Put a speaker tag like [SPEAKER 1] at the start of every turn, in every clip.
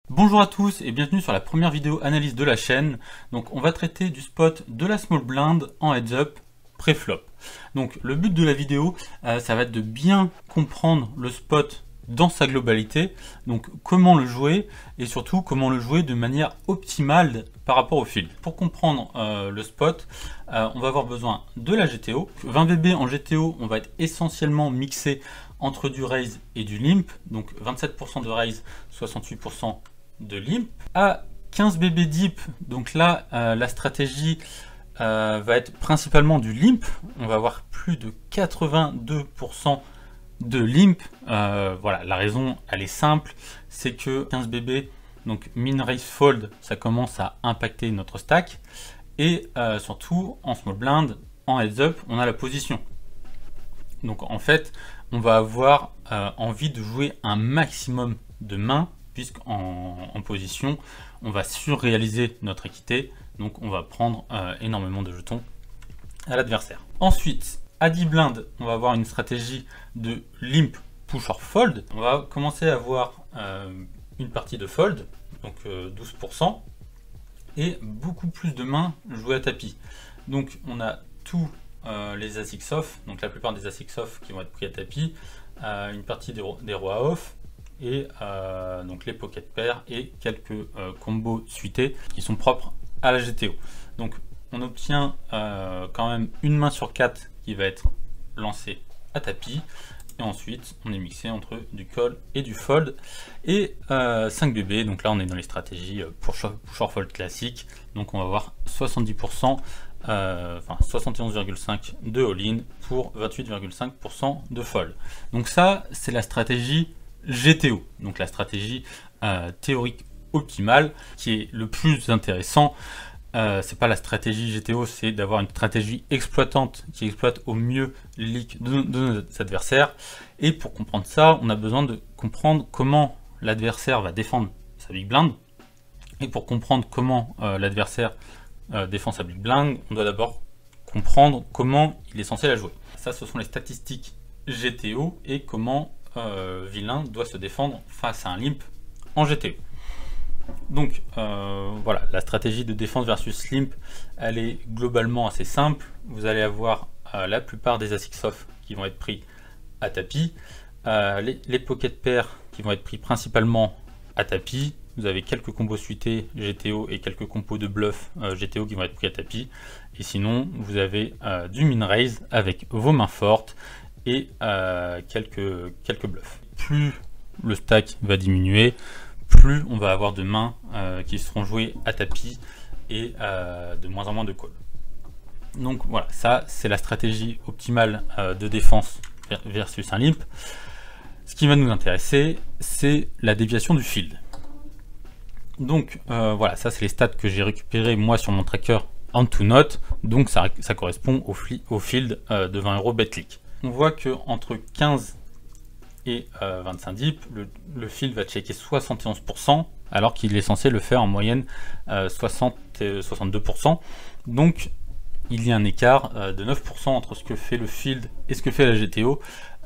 [SPEAKER 1] Bonjour à tous et bienvenue sur la première vidéo analyse de la chaîne. Donc on va traiter du spot de la small blind en heads up pré-flop. Donc le but de la vidéo, ça va être de bien comprendre le spot dans sa globalité, donc comment le jouer et surtout comment le jouer de manière optimale par rapport au field. Pour comprendre le spot, on va avoir besoin de la GTO. 20 BB en GTO, on va être essentiellement mixé entre du raise et du limp, donc 27% de raise, 68% de limp. À 15 BB deep, donc là la stratégie va être principalement du limp. On va avoir plus de 82% de limp. Voilà, la raison elle est simple, c'est que 15 BB, donc min raise fold, ça commence à impacter notre stack, et surtout en small blind, en heads up, on a la position. Donc en fait, on va avoir envie de jouer un maximum de mains, puisqu'en position, on va surréaliser notre équité, donc on va prendre énormément de jetons à l'adversaire. Ensuite, à 10 blindes, on va avoir une stratégie de limp, push or fold. On va commencer à avoir une partie de fold, donc 12%, et beaucoup plus de mains jouées à tapis. Donc on a tous les asics off, donc la plupart des asics off qui vont être pris à tapis, une partie des rois off, et donc les pocket pairs et quelques combos suités qui sont propres à la GTO. Donc on obtient quand même une main sur 4 qui va être lancée à tapis, et ensuite on est mixé entre du call et du fold, et 5 BB, donc là on est dans les stratégies pour short fold classique, donc on va avoir 70%, enfin 71,5 de all-in pour 28,5% de fold. Donc ça c'est la stratégie GTO, donc la stratégie théorique optimale qui est le plus intéressant. C'est pas la stratégie GTO, c'est d'avoir une stratégie exploitante qui exploite au mieux les leaks de nos adversaires. Et pour comprendre ça, on a besoin de comprendre comment l'adversaire va défendre sa big blind. Et pour comprendre comment l'adversaire défend sa big blind, on doit d'abord comprendre comment il est censé la jouer. Ça, ce sont les statistiques GTO et comment vilain doit se défendre face à un limp en GTO. Donc voilà, la stratégie de défense versus limp, elle est globalement assez simple. Vous allez avoir la plupart des asics off qui vont être pris à tapis, les pocket pairs qui vont être pris principalement à tapis. Vous avez quelques combos suités GTO et quelques combos de bluff GTO qui vont être pris à tapis. Et sinon, vous avez du min raise avec vos mains fortes et quelques bluffs. Plus le stack va diminuer, plus on va avoir de mains qui seront jouées à tapis et de moins en moins de call. Donc voilà, ça c'est la stratégie optimale de défense versus un limp. Ce qui va nous intéresser, c'est la déviation du field. Donc voilà, ça c'est les stats que j'ai récupérés moi sur mon tracker Hand2Note, donc ça correspond au field de 20 € BetClick. On voit que entre 15 et 25 dips, le field va checker 71%, alors qu'il est censé le faire en moyenne 62%. Donc il y a un écart de 9% entre ce que fait le field et ce que fait la GTO,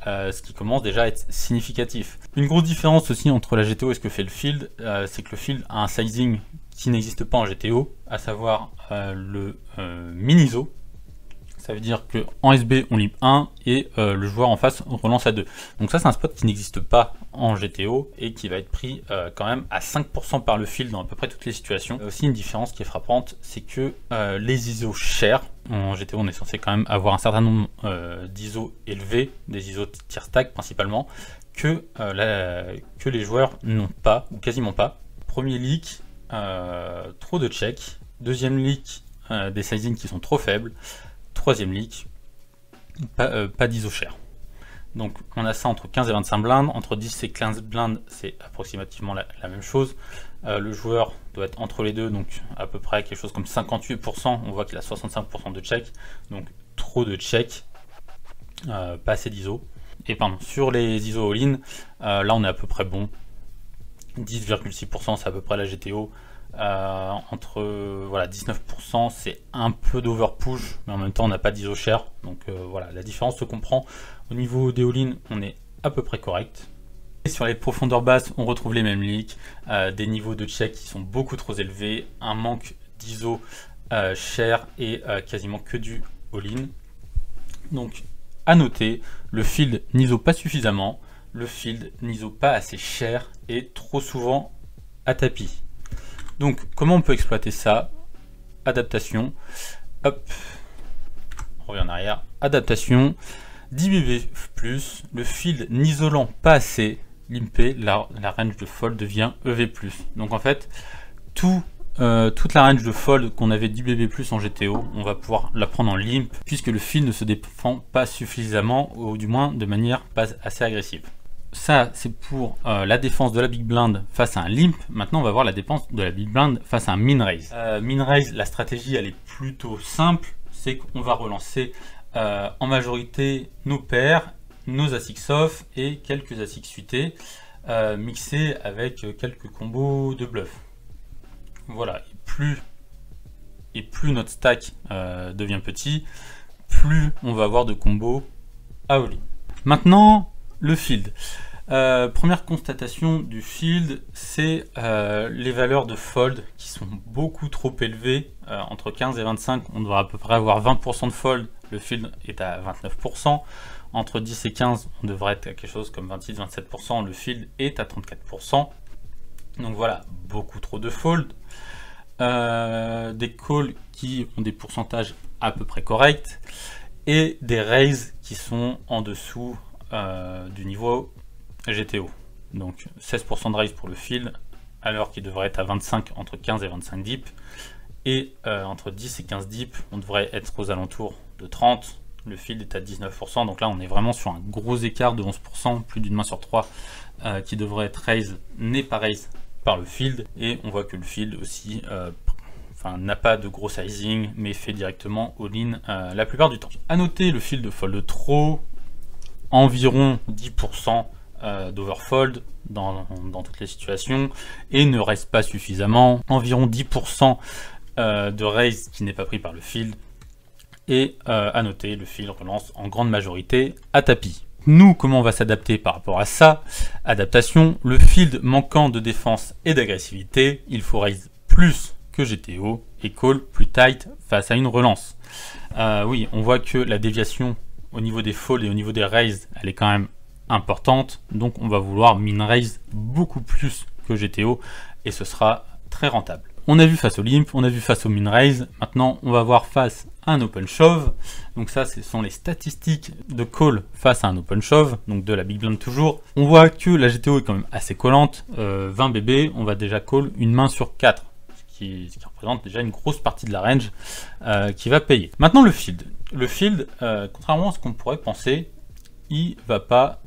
[SPEAKER 1] ce qui commence déjà à être significatif. Une grosse différence aussi entre la GTO et ce que fait le field, c'est que le field a un sizing qui n'existe pas en GTO, à savoir le min-ISO. Ça veut dire qu'en SB on limp 1 et le joueur en face relance à 2. Donc ça c'est un spot qui n'existe pas en GTO et qui va être pris quand même à 5% par le field dans à peu près toutes les situations. Il y a aussi une différence qui est frappante, c'est que les ISO chers, en GTO on est censé quand même avoir un certain nombre d'ISO élevés, des ISO tier stack principalement, que les joueurs n'ont pas ou quasiment pas. Premier leak, trop de check. Deuxième leak, des sizings qui sont trop faibles. Troisième leak, pas d'ISO cher. Donc on a ça entre 15 et 25 blindes, entre 10 et 15 blindes c'est approximativement la même chose. Le joueur doit être entre les deux, donc à peu près quelque chose comme 58%, on voit qu'il a 65% de check, donc trop de check, pas assez d'ISO. Et pardon, sur les ISO all-in, là on est à peu près bon, 10,6% c'est à peu près la GTO. Entre voilà 19%, c'est un peu d'overpush, mais en même temps on n'a pas d'ISO cher, donc voilà, la différence se comprend. Au niveau des all-in, on est à peu près correct. Et sur les profondeurs basses, on retrouve les mêmes leaks, des niveaux de check qui sont beaucoup trop élevés, un manque d'ISO cher et quasiment que du all-in. Donc à noter, le field n'ISO pas suffisamment, le field n'ISO pas assez cher et trop souvent à tapis. Donc comment on peut exploiter ça? Adaptation, hop, on revient en arrière, adaptation, 10 bb+, le field n'isolant pas assez, l'IMP, la range de fold devient EV+. Donc en fait, toute la range de fold qu'on avait 10 bb+ en GTO, on va pouvoir la prendre en limp, puisque le field ne se défend pas suffisamment, ou du moins de manière pas assez agressive. Ça, c'est pour la défense de la Big Blind face à un limp. Maintenant, on va voir la défense de la Big Blind face à un min raise. Min raise, la stratégie, elle est plutôt simple. C'est qu'on va relancer en majorité nos paires, nos as-X off et quelques as-X suités, mixés avec quelques combos de bluff. Voilà, et plus notre stack devient petit, plus on va avoir de combos à all-in. Maintenant, le field. Première constatation du field, c'est les valeurs de fold qui sont beaucoup trop élevées. Entre 15 et 25, on devrait à peu près avoir 20% de fold, le field est à 29%. Entre 10 et 15, on devrait être à quelque chose comme 26-27%, le field est à 34%. Donc voilà, beaucoup trop de fold. Des calls qui ont des pourcentages à peu près corrects et des raises qui sont en dessous du niveau GTO. Donc 16% de raise pour le field alors qu'il devrait être à 25 entre 15 et 25 dips et entre 10 et 15 dips on devrait être aux alentours de 30. Le field est à 19%, donc là on est vraiment sur un gros écart de 11%, plus d'une main sur 3 qui devrait être raise n'est pas raise par le field, et on voit que le field aussi n'a pas de gros sizing mais fait directement all-in la plupart du temps. À noter, le field fold trop, environ 10% d'overfold dans toutes les situations et ne reste pas suffisamment, environ 10% de raise qui n'est pas pris par le field, et à noter, le field relance en grande majorité à tapis. Nous, comment on va s'adapter par rapport à ça? Adaptation, le field manquant de défense et d'agressivité, il faut raise plus que GTO et call plus tight face à une relance. Oui, on voit que la déviation au niveau des folds et au niveau des raises, elle est quand même importante, donc on va vouloir min raise beaucoup plus que GTO et ce sera très rentable. On a vu face au limp, on a vu face au min raise, maintenant on va voir face à un open shove. Donc ça, ce sont les statistiques de call face à un open shove, donc de la Big Blind toujours. On voit que la GTO est quand même assez collante, 20 bb, on va déjà call une main sur 4, ce qui représente déjà une grosse partie de la range qui va payer. Maintenant le field. Le field, contrairement à ce qu'on pourrait penser, il va pas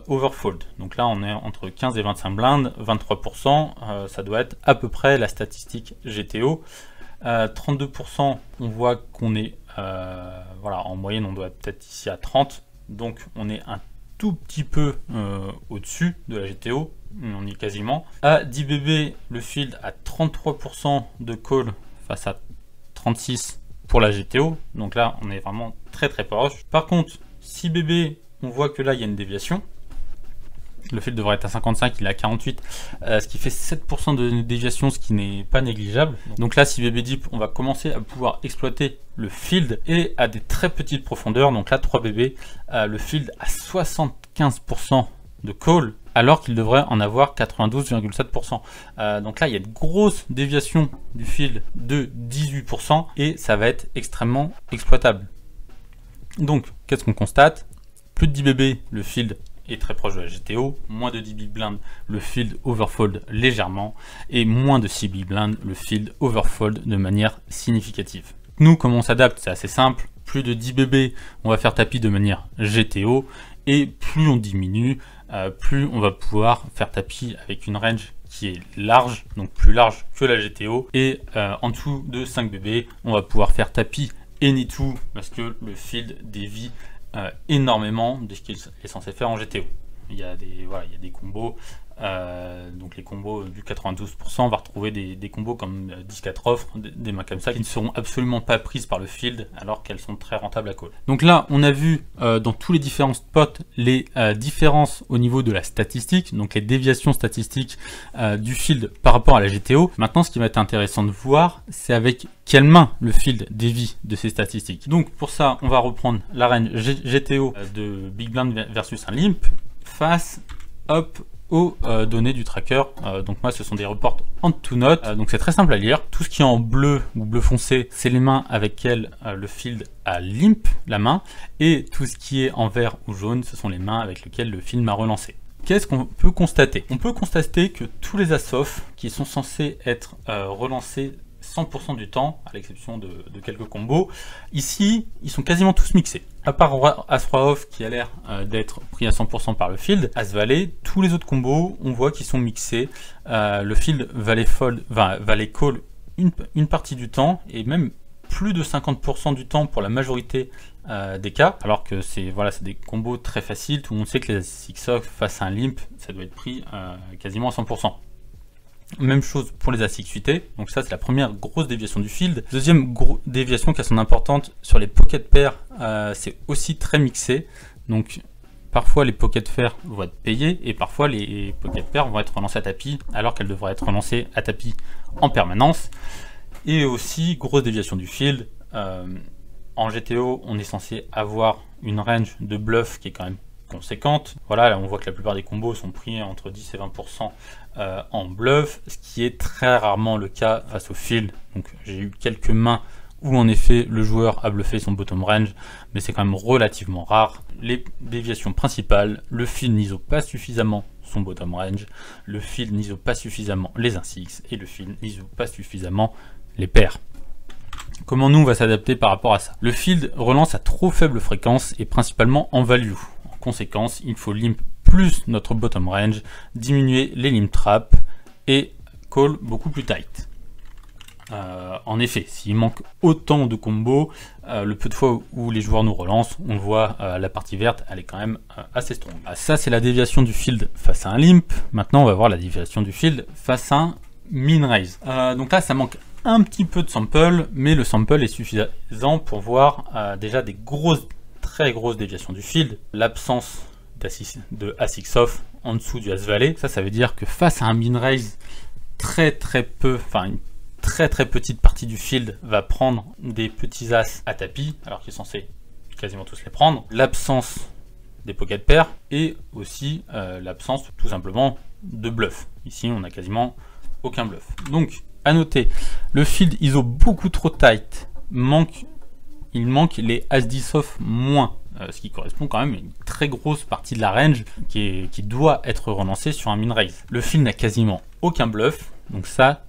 [SPEAKER 1] overfold. Donc là on est entre 15 et 25 blindes, 23%, ça doit être à peu près la statistique GTO. 32%, on voit qu'on est voilà, en moyenne on doit être peut-être ici à 30, donc on est un tout petit peu au-dessus de la GTO, on y est quasiment. À 10 bb, le field à 33% de call face à 36 pour la GTO, donc là on est vraiment très proche. Par contre 6 bb, on voit que là il y a une déviation, le field devrait être à 55, il est à 48, ce qui fait 7% de déviation, ce qui n'est pas négligeable. Donc là, si BB Deep, on va commencer à pouvoir exploiter le field et à des très petites profondeurs. Donc là, 3 BB, le field à 75% de call, alors qu'il devrait en avoir 92,7%. Donc là, il y a une grosse déviation du field de 18% et ça va être extrêmement exploitable. Donc, qu'est-ce qu'on constate? Plus de 10 BB, le field est très proche de la GTO, moins de 10 big blind, le field overfold légèrement, et moins de 6 big blind, le field overfold de manière significative. Nous, comment on s'adapte? C'est assez simple, plus de 10 BB, on va faire tapis de manière GTO, et plus on diminue, plus on va pouvoir faire tapis avec une range qui est large, donc plus large que la GTO, et en dessous de 5 BB, on va pouvoir faire tapis any2, parce que le field dévie énormément de ce qu'il est censé faire en GTO. Il y a des combos donc les combos du 92%, on va retrouver des combos comme 10-4 offres, des mains comme ça, qui ne seront absolument pas prises par le field, alors qu'elles sont très rentables à call. Donc là, on a vu dans tous les différents spots les différences au niveau de la statistique, donc les déviations statistiques du field par rapport à la GTO. Maintenant, ce qui va être intéressant de voir, c'est avec quelle main le field dévie de ces statistiques. Donc pour ça, on va reprendre la range GTO de Big Blind versus un limp face aux données du tracker. Donc moi, ce sont des reports en to note, donc c'est très simple à lire. Tout ce qui est en bleu ou bleu foncé, c'est les mains avec lesquelles le field a limp la main, et tout ce qui est en vert ou jaune, ce sont les mains avec lesquelles le field m'a relancé. Qu'est-ce qu'on peut constater? On peut constater que tous les as-off qui sont censés être relancés 100% du temps, à l'exception de quelques combos, ici, ils sont quasiment tous mixés. À part As-Roi Off qui a l'air d'être pris à 100% par le field, As-Valet, tous les autres combos, on voit qu'ils sont mixés. Le field va les call une partie du temps, et même plus de 50% du temps pour la majorité des cas, alors que c'est des combos très faciles. Tout le monde sait que les As-6 face à un limp, ça doit être pris quasiment à 100%. Même chose pour les As-6 suités, donc ça c'est la première grosse déviation du field. Deuxième déviation qui a son importance sur les pocket pairs, c'est aussi très mixé, donc parfois les pocket pairs vont être payés et parfois les pocket pairs vont être relancés à tapis alors qu'elles devraient être relancées à tapis en permanence. Et aussi grosse déviation du field, en GTO on est censé avoir une range de bluff qui est quand même conséquente. Voilà, là on voit que la plupart des combos sont pris entre 10 et 20% en bluff, ce qui est très rarement le cas face au field. Donc j'ai eu quelques mains où en effet le joueur a bluffé son bottom range, mais c'est quand même relativement rare. Les déviations principales, le field n'ISO pas suffisamment son bottom range, le field n'ISO pas suffisamment les 1-6 et le field n'ISO pas suffisamment les paires. Comment nous on va s'adapter par rapport à ça? Le field relance à trop faible fréquence et principalement en value. En conséquence, il faut limp plus notre bottom range, diminuer les limp traps et call beaucoup plus tight. En effet, s'il manque autant de combos, le peu de fois où les joueurs nous relancent, on voit la partie verte, elle est quand même assez strong. Ça c'est la déviation du field face à un limp. Maintenant on va voir la déviation du field face à un min raise. Donc là ça manque un petit peu de sample, mais le sample est suffisant pour voir déjà des très grosses déviations du field. L'absence de As-6 off en dessous du As-Valet, ça veut dire que face à un min raise, une très petite partie du field va prendre des petits As à tapis, alors qu'il est censé quasiment tous les prendre. L'absence des pocket pairs et aussi l'absence tout simplement de bluff. Ici on a quasiment aucun bluff. Donc à noter, le field ISO beaucoup trop tight, il manque les As-10 off moins, ce qui correspond quand même à une très grosse partie de la range qui doit être relancée sur un min raise. Le field n'a quasiment aucun bluff, donc ça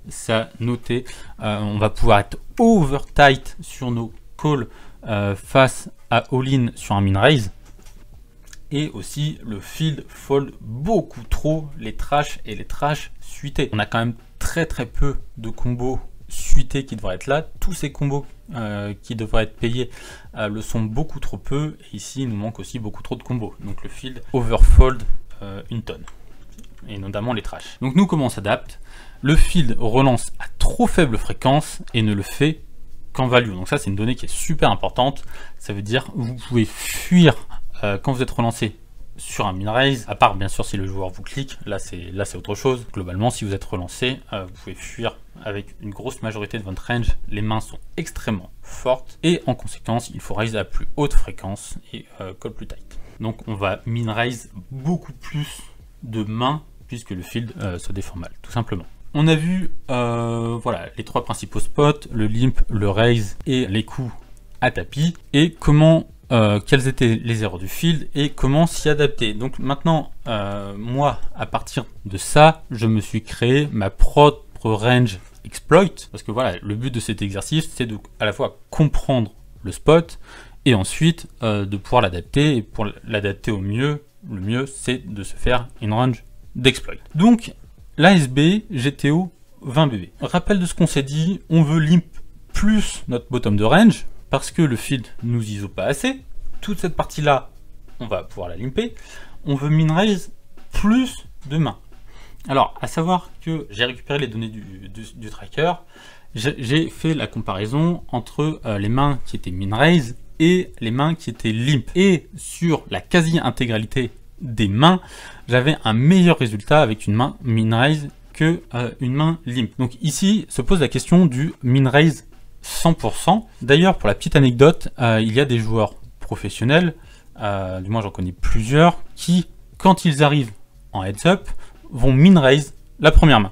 [SPEAKER 1] noter. On va pouvoir être over tight sur nos calls face à all-in sur un min raise. Et aussi le field fold beaucoup trop les trash et les trash suités. On a quand même très peu de combos suités qui devraient être là. Tous ces combos qui devraient être payés le sont beaucoup trop peu. Et ici il nous manque aussi beaucoup trop de combos. Donc le field overfold une tonne. Et notamment les trash. Donc nous comment on s'adapte? Le field relance à trop faible fréquence et ne le fait qu'en value. Donc ça c'est une donnée qui est super importante. Ça veut dire vous pouvez fuir quand vous êtes relancé sur un min raise, à part bien sûr si le joueur vous clique, là c'est autre chose. Globalement si vous êtes relancé, vous pouvez fuir avec une grosse majorité de votre range. Les mains sont extrêmement fortes et en conséquence il faut raise à plus haute fréquence et call plus tight. Donc on va min raise beaucoup plus de mains puisque le field se défend mal, tout simplement. On a vu voilà, les trois principaux spots, le limp, le raise et les coups à tapis, et comment quelles étaient les erreurs du field et comment s'y adapter. Donc maintenant, moi, à partir de ça, je me suis créé ma propre range exploit, parce que voilà, le but de cet exercice, c'est de à la fois comprendre le spot et ensuite de pouvoir l'adapter. Et pour l'adapter au mieux, le mieux, c'est de se faire une range d'exploit. Donc, l'ASB GTO 20BB. Rappel de ce qu'on s'est dit, on veut limp plus notre bottom de range, parce que le field nous ISO pas assez. Toute cette partie là, on va pouvoir la limper. On veut min raise plus de mains. Alors, à savoir que j'ai récupéré les données du tracker, j'ai fait la comparaison entre les mains qui étaient min raise et les mains qui étaient limp. Et sur la quasi-intégralité des mains, j'avais un meilleur résultat avec une main min raise que une main limp. Donc ici se pose la question du min raise 100%. D'ailleurs, pour la petite anecdote, il y a des joueurs professionnels, du moins j'en connais plusieurs, qui, quand ils arrivent en heads up, vont min raise la première main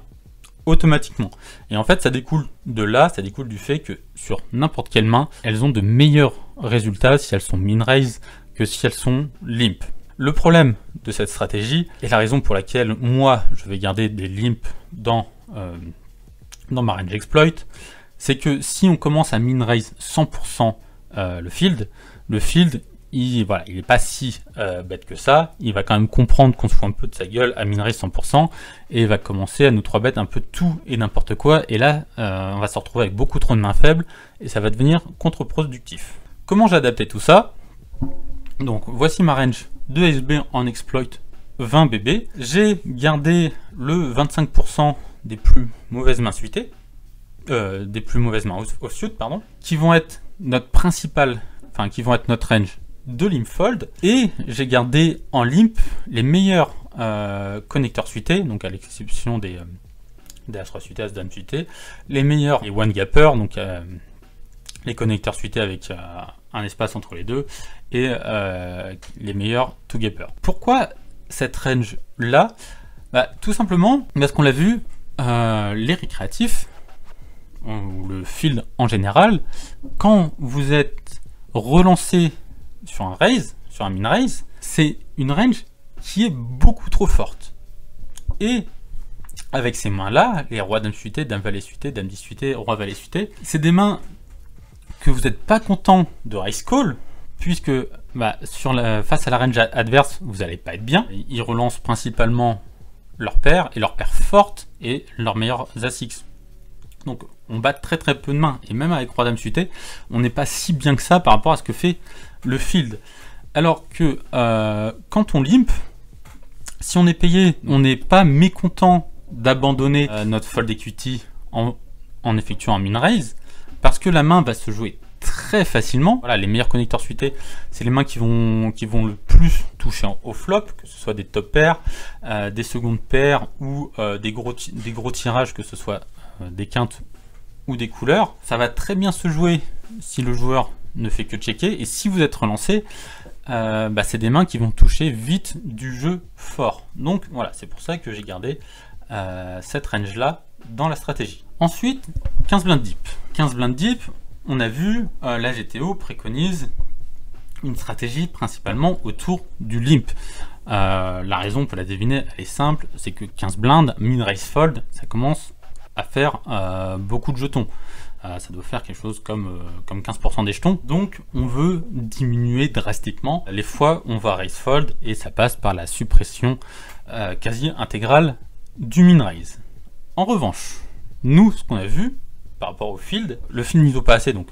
[SPEAKER 1] automatiquement. Et en fait, ça découle de là, ça découle du fait que sur n'importe quelle main, elles ont de meilleurs résultats si elles sont min raise que si elles sont limp. Le problème de cette stratégie, et la raison pour laquelle moi je vais garder des limp dans ma range exploit, c'est que si on commence à min raise 100% le field, il est pas si bête que ça, il va quand même comprendre qu'on se fout un peu de sa gueule à min raise 100%, et il va commencer à nous 3-bet un peu tout et n'importe quoi, et là on va se retrouver avec beaucoup trop de mains faibles, et ça va devenir contre-productif. Comment j'ai adapté tout ça? Donc voici ma range de SB en exploit 20 BB, j'ai gardé le 25% des plus mauvaises mains suitées, des plus mauvaises mains offsuit, pardon, qui vont être notre principal, qui vont être notre range de limp fold, et j'ai gardé en limp les meilleurs connecteurs suités, donc à l'exception des As-3 suités, As-Dame suités, les meilleurs, les one gapper, donc les connecteurs suités avec un espace entre les deux, et les meilleurs two gapper. Pourquoi cette range là? Tout simplement parce qu'on l'a vu, les récréatifs, ou le field en général, quand vous êtes relancé sur un raise, sur un min raise, c'est une range qui est beaucoup trop forte. Et avec ces mains là, les rois dame suité, dame valet suité, dame 10 suité, roi valet suité, c'est des mains que vous n'êtes pas content de raise call, puisque face à la range adverse, vous n'allez pas être bien. Ils relancent principalement leur paire, et leur paire forte, et leurs meilleurs As-X. Donc on bat très très peu de mains, et même avec roi dame suité, on n'est pas si bien que ça par rapport à ce que fait le field. Alors que quand on limp, si on est payé, on n'est pas mécontent d'abandonner notre fold equity en effectuant un min raise, parce que la main va se jouer très facilement. Voilà, les meilleurs connecteurs suités, c'est les mains qui vont le plus toucher au flop, que ce soit des top pairs, des secondes paires, ou des gros tirages, que ce soit des quintes ou des couleurs. Ça va très bien se jouer si le joueur ne fait que checker, et si vous êtes relancé, c'est des mains qui vont toucher vite du jeu fort. Donc voilà, c'est pour ça que j'ai gardé cette range là dans la stratégie. Ensuite, 15 blindes deep. 15 blindes deep, on a vu, la GTO préconise une stratégie principalement autour du limp. La raison, pour la deviner, elle est simple, c'est que 15 blindes, min raise fold, ça commence à faire beaucoup de jetons. Ça doit faire quelque chose comme 15% des jetons. Donc on veut diminuer drastiquement les fois où on va raise fold, et ça passe par la suppression quasi intégrale du min raise. En revanche, nous, ce qu'on a vu par rapport au field, le field mise au pas assez, donc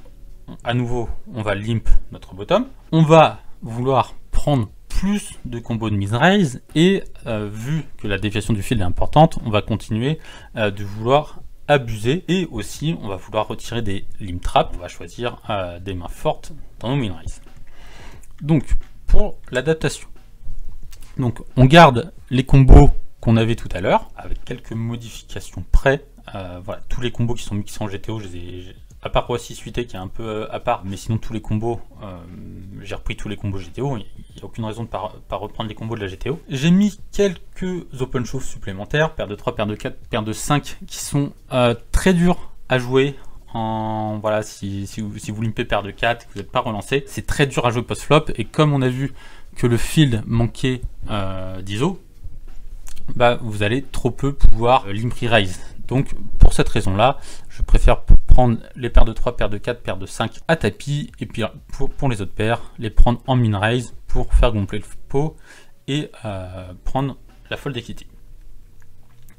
[SPEAKER 1] à nouveau on va limp notre bottom, on va vouloir prendre plus de combos de min raise, et vu que la déviation du field est importante, on va continuer de vouloir abuser, et aussi on va vouloir retirer des limp traps. On va choisir des mains fortes dans nos min raise. Donc pour l'adaptation, donc on garde les combos qu'on avait tout à l'heure avec quelques modifications près. Voilà, tous les combos qui sont mixés en GTO, à part roi 6 suité qui est un peu à part, mais sinon tous les combos, j'ai repris tous les combos GTO, il n'y a aucune raison de pas reprendre les combos de la GTO. J'ai mis quelques open shows supplémentaires, paire de 3, paire de 4, paire de 5, qui sont très durs à jouer. Voilà, si vous limpez paire de 4, que vous n'êtes pas relancé, c'est très dur à jouer post-flop, et comme on a vu que le field manquait d'ISO, vous allez trop peu pouvoir limp re-raise. Donc pour cette raison là, je préfère prendre les paires de 3, paires de 4, paires de 5 à tapis, et puis pour les autres paires, les prendre en min raise pour faire gonfler le pot et prendre la fold equity.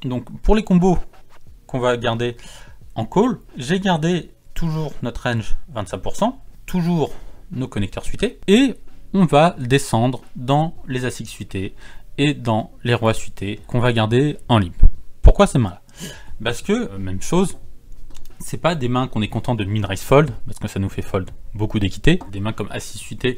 [SPEAKER 1] Donc pour les combos qu'on va garder en call, j'ai gardé toujours notre range 25%, toujours nos connecteurs suités, et on va descendre dans les As-X suités et dans les rois suités qu'on va garder en limp. Pourquoi ces mains-là? Parce que, même chose, c'est pas des mains qu'on est content de min-raise fold, parce que ça nous fait fold beaucoup d'équité. Des mains comme As-6 suité,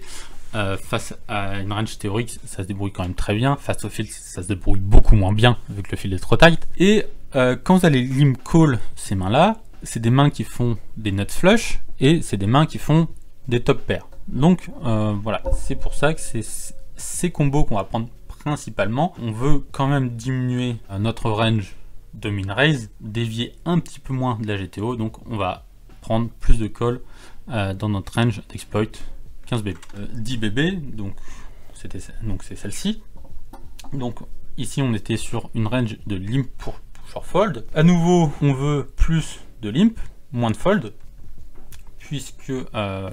[SPEAKER 1] face à une range théorique, ça se débrouille quand même très bien. Face au field, ça se débrouille beaucoup moins bien, vu que le field est trop tight. Et quand vous allez limp call ces mains-là, c'est des mains qui font des nuts flush, et c'est des mains qui font des top pairs. Donc voilà, c'est pour ça que c'est ces combos qu'on va prendre principalement. On veut quand même diminuer notre range de min-raise, dévier un petit peu moins de la GTO, donc on va prendre plus de call dans notre range d'exploit 15 BB. 10 BB, donc c'est celle-ci. Donc ici on était sur une range de limp pour short fold. À nouveau, on veut plus de limp, moins de fold, puisque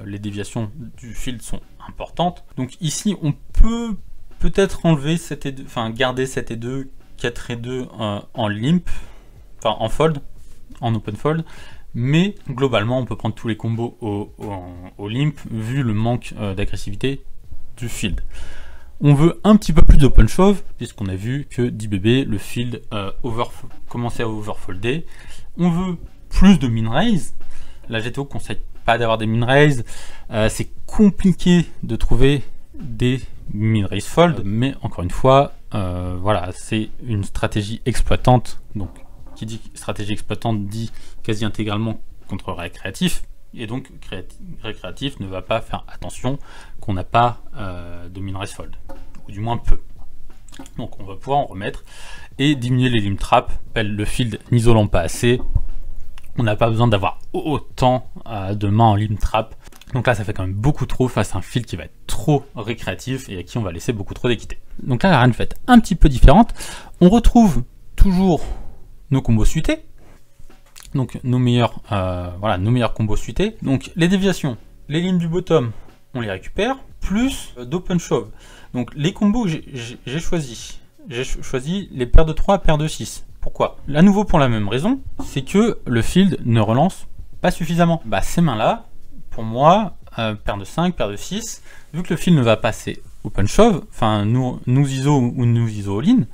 [SPEAKER 1] les déviations du field sont importantes. Donc ici on peut peut-être enlever 7 et 2, enfin garder 7 et 2, 4 et 2 en limp, enfin en fold, en open fold, mais globalement on peut prendre tous les combos au limp vu le manque d'agressivité du field. On veut un petit peu plus d'open shove puisqu'on a vu que 10 BB le field commençait à overfolder. On veut plus de min-raise. La GTO conseille pas d'avoir des min-raise, c'est compliqué de trouver des min-raise fold, mais encore une fois, voilà, c'est une stratégie exploitante. Donc, qui dit stratégie exploitante dit quasi intégralement contre récréatif, et donc récréatif ne va pas faire attention qu'on n'a pas de min-raise fold, ou du moins peu. Donc, on va pouvoir en remettre et diminuer les limp traps. Le field n'isolant pas assez, on n'a pas besoin d'avoir autant de mains en limp trap. Donc là, ça fait quand même beaucoup trop face à un field qui va être trop récréatif et à qui on va laisser beaucoup trop d'équité. Donc là, la range va être un petit peu différente. On retrouve toujours nos combos suités. Donc nos meilleurs, voilà, nos meilleurs combos suités. Donc les déviations, les lignes du bottom, on les récupère, plus d'open shove. Donc les combos que j'ai choisi les paires de 3, paires de 6. Pourquoi? À nouveau pour la même raison, c'est que le field ne relance pas suffisamment. Bah ces mains-là, pour moi, paire de 5, paire de 6, vu que le field ne va passer open shove, enfin nous ISO ou nous ISO all-in,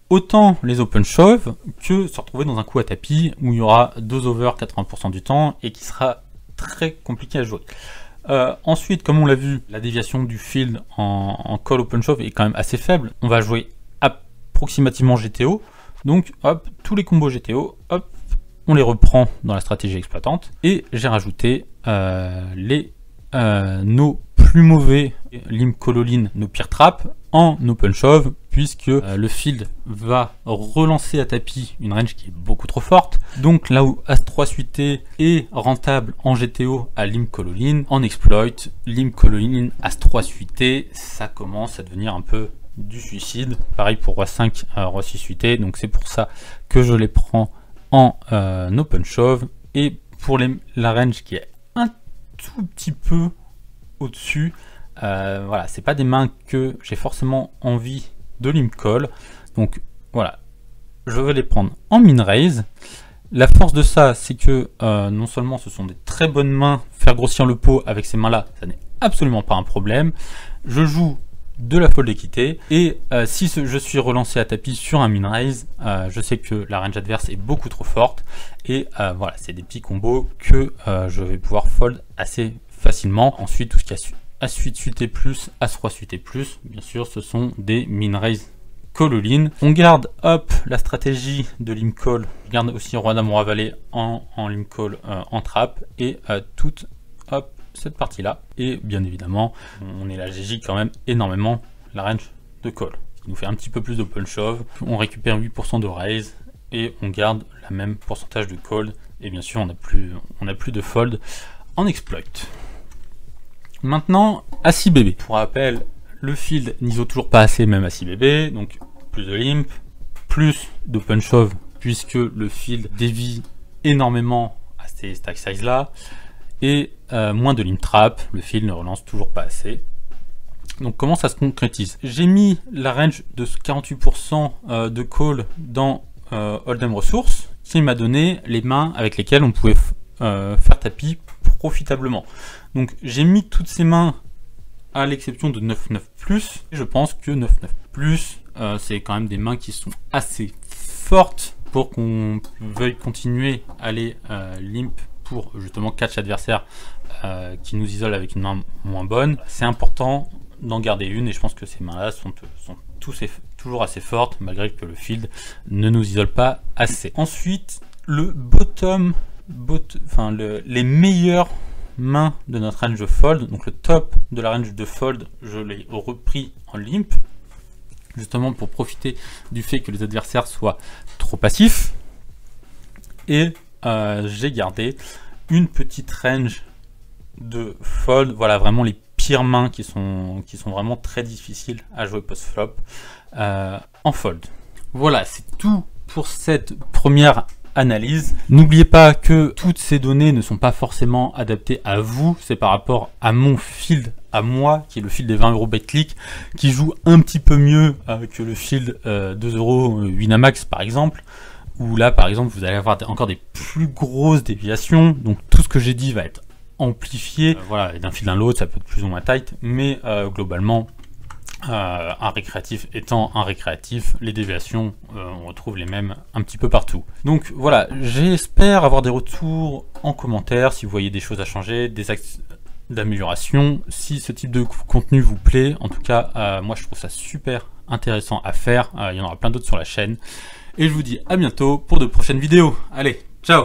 [SPEAKER 1] autant les open shove que se retrouver dans un coup à tapis où il y aura 2 over 80% du temps et qui sera très compliqué à jouer. Ensuite, comme on l'a vu, la déviation du field en call open shove est quand même assez faible. On va jouer approximativement GTO, donc hop, tous les combos GTO, hop, on les reprend dans la stratégie exploitante. Et j'ai rajouté nos plus mauvais limp call all-in, nos pires traps, en open shove, puisque le field va relancer à tapis une range qui est beaucoup trop forte. Donc là où As-3 suité est rentable en GTO à limp call all-in, en exploit, limp call all-in As-3 suité, ça commence à devenir un peu du suicide. Pareil pour Roi5, Roi6 suité, donc c'est pour ça que je les prends en open shove. Et pour la range qui est un tout petit peu au-dessus, voilà, c'est pas des mains que j'ai forcément envie de limp call, donc voilà, je vais les prendre en min-raise. La force de ça, c'est que non seulement ce sont des très bonnes mains, faire grossir le pot avec ces mains là, ça n'est absolument pas un problème. Je joue de la fold d'équité, et si je suis relancé à tapis sur un min-raise, je sais que la range adverse est beaucoup trop forte, et voilà, c'est des petits combos que je vais pouvoir fold assez facilement. Ensuite, tout ce qui est As-8 suité plus, As-3 suité plus, bien sûr, ce sont des min-raise call all-in. On garde hop la stratégie de limp call, je garde aussi Roi Dame Roi Valet en limp call en trap, et toute hop cette partie là, et bien évidemment on est là GG quand même énormément la range de call, ce qui nous fait un petit peu plus d'open shove. On récupère 8% de raise et on garde la même pourcentage de call, et bien sûr on n'a plus de fold en exploit. Maintenant As-6 BB, pour rappel, le field n'ISO toujours pas assez, même As-6 BB, donc plus de limp, plus d'open shove puisque le field dévie énormément à ces stack size là, et moins de limp trap, le field ne relance toujours pas assez. Donc comment ça se concrétise? J'ai mis la range de 48% de call dans Hold'em Ressources, qui m'a donné les mains avec lesquelles on pouvait faire tapis profitablement. Donc j'ai mis toutes ces mains à l'exception de 9-9+. Je pense que 9-9+, c'est quand même des mains qui sont assez fortes pour qu'on veuille continuer à aller limp pour justement catch adversaire qui nous isole avec une main moins bonne, c'est important d'en garder une, et je pense que ces mains-là sont toujours assez fortes, malgré que le field ne nous isole pas assez. Ensuite, le les meilleures mains de notre range de fold, donc le top de la range de fold, je l'ai repris en limp, justement pour profiter du fait que les adversaires soient trop passifs, et j'ai gardé une petite range de fold, voilà, vraiment les pires mains qui sont vraiment très difficiles à jouer post-flop en fold. Voilà, c'est tout pour cette première analyse. N'oubliez pas que toutes ces données ne sont pas forcément adaptées à vous, c'est par rapport à mon field, à moi, qui est le field des 20 € BetClick, qui joue un petit peu mieux que le field 2 € Winamax par exemple, où là par exemple vous allez avoir encore des plus grosses déviations, donc tout ce que j'ai dit va être amplifié, voilà, d'un field à l'autre ça peut être plus ou moins tight, mais globalement un récréatif étant un récréatif, les déviations on retrouve les mêmes un petit peu partout. Donc voilà, j'espère avoir des retours en commentaire si vous voyez des choses à changer, des axes d'amélioration, si ce type de contenu vous plaît. En tout cas moi je trouve ça super intéressant à faire, il y en aura plein d'autres sur la chaîne, et je vous dis à bientôt pour de prochaines vidéos. Allez, ciao!